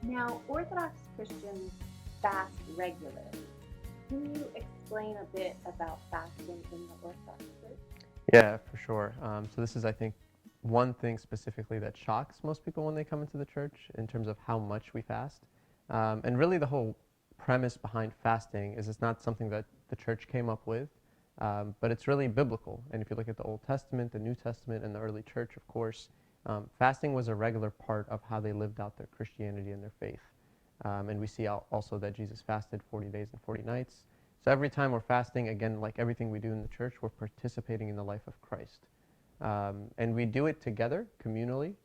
Now, Orthodox Christians fast regularly. Can you explain a bit about fasting in the Orthodox Church? Yeah, for sure. So this is, I think, one thing specifically that shocks most people when they come into the church in terms of how much we fast. And really the whole premise behind fasting is it's not something that the church came up with, but it's really biblical. And if you look at the Old Testament, the New Testament, and the early church, of course, fasting was a regular part of how they lived out their Christianity and their faith. And we see also that Jesus fasted 40 days and 40 nights. So every time we're fasting, again, like everything we do in the church, we're participating in the life of Christ. And we do it together, communally,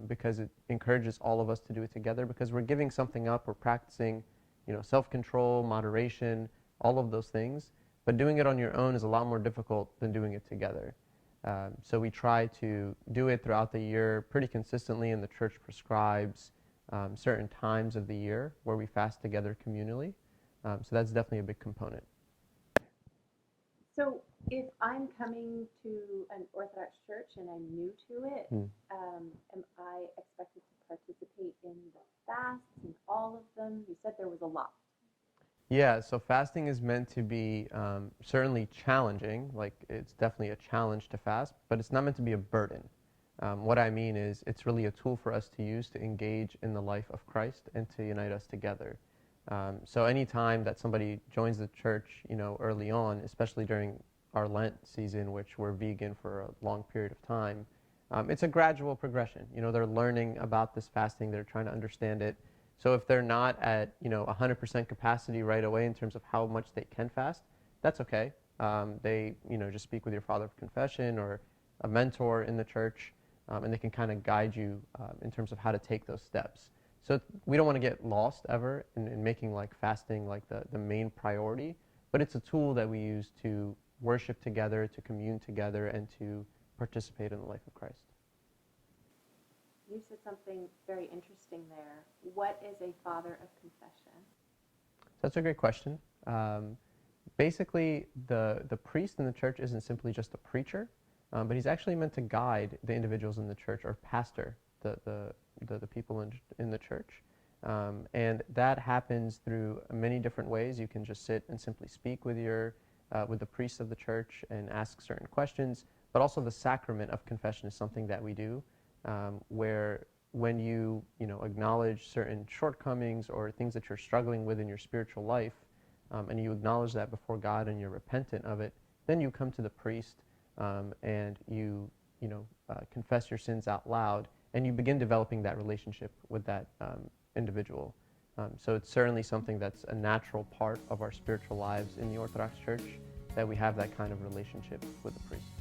because it encourages all of us to do it together, because we're giving something up, we're practicing, self-control, moderation, all of those things. But doing it on your own is a lot more difficult than doing it together. So we try to do it throughout the year pretty consistently, and the church prescribes certain times of the year where we fast together communally. So that's definitely a big component. So, if I'm coming to an Orthodox church and I'm new to it, Mm. am I expected to participate in the fasts and all of them? You said there was a lot. Yeah, so fasting is meant to be certainly challenging. Like, it's definitely a challenge to fast, but it's not meant to be a burden. What I mean is, it's really a tool for us to use to engage in the life of Christ and to unite us together. So any time that somebody joins the church, early on, especially during our Lent season, which we're vegan for a long period of time, it's a gradual progression. They're learning about this fasting, they're trying to understand it. So if they're not at 100% capacity right away in terms of how much they can fast, that's okay. They just speak with your father of confession or a mentor in the church, and they can kind of guide you in terms of how to take those steps. So we don't want to get lost ever in making like fasting like the main priority, but it's a tool that we use to worship together, to commune together, and to participate in the life of Christ. You said something very interesting there. What is a father of confession? So that's a great question. Basically, the priest in the church isn't simply just a preacher, but he's actually meant to guide the individuals in the church, or pastor the people in the church. And that happens through many different ways. You can just sit and simply speak with with the priest of the church and ask certain questions, but also the sacrament of confession is something that we do, where when you acknowledge certain shortcomings or things that you're struggling with in your spiritual life, and you acknowledge that before God and you're repentant of it, then you come to the priest, and you confess your sins out loud, and you begin developing that relationship with that individual. So it's certainly something that's a natural part of our spiritual lives in the Orthodox Church, that we have that kind of relationship with the priest.